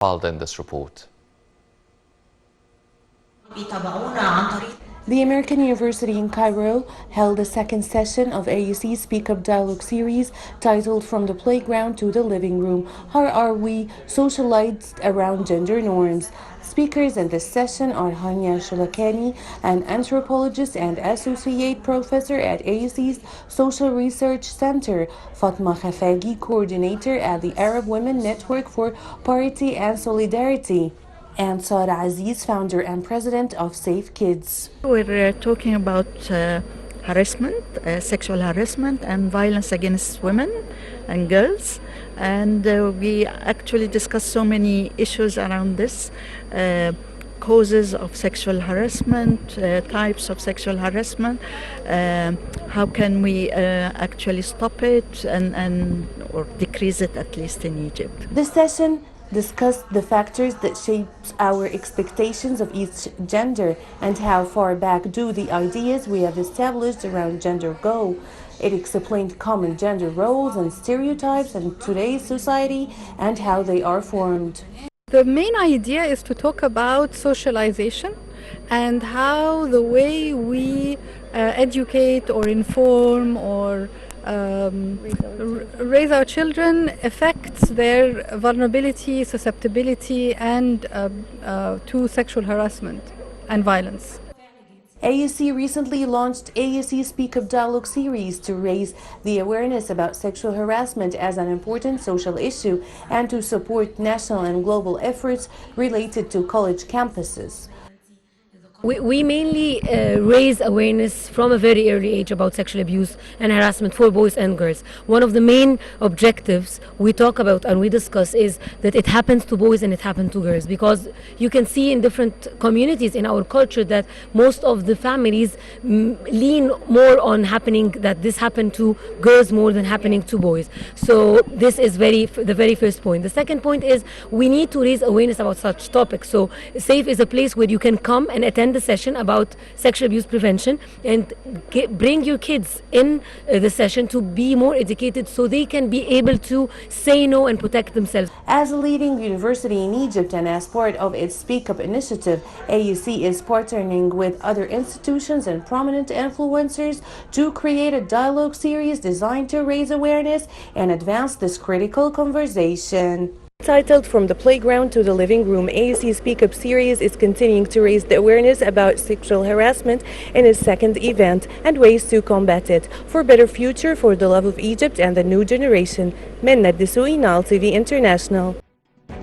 filed in this report. The American University in Cairo held a second session of AUC's Speak Up Dialogue series titled From the Playground to the Living Room, How Are We Socialized Around Gender Norms? Speakers in this session are Hania Shalakani, an anthropologist and associate professor at AUC's Social Research Center, Fatma Khafagi, coordinator at the Arab Women Network for Parity and Solidarity, and Sara Aziz, founder and president of Safe Kids. We're talking about harassment, sexual harassment and violence against women and girls, and we actually discuss so many issues around this. Causes of sexual harassment, types of sexual harassment, how can we actually stop it and or decrease it, at least in Egypt. This session discussed the factors that shape our expectations of each gender and how far back do the ideas we have established around gender go. It explained common gender roles and stereotypes in today's society and how they are formed. The main idea is to talk about socialization and how the way we educate or inform or raise our children affects their vulnerability, susceptibility, and to sexual harassment and violence. AUC recently launched AUC Speak Up Dialogue series to raise the awareness about sexual harassment as an important social issue and to support national and global efforts related to college campuses. We mainly raise awareness from a very early age about sexual abuse and harassment for boys and girls. One of the main objectives we talk about and we discuss is that it happens to boys and it happens to girls, because you can see in different communities in our culture that most of the families lean more on happening that this happened to girls more than happening to boys. So this is the very first point. The second point is we need to raise awareness about such topics. So SAFE is a place where you can come and attend the session about sexual abuse prevention and bring your kids in the session to be more educated so they can be able to say no and protect themselves. As a leading university in Egypt and as part of its Speak Up initiative, AUC is partnering with other institutions and prominent influencers to create a dialogue series designed to raise awareness and advance this critical conversation. Titled From the Playground to the Living Room, AUC Speak Up series is continuing to raise the awareness about sexual harassment in its second event and ways to combat it. For a better future, for the love of Egypt and the new generation. Menna, Desouky, Nile TV International.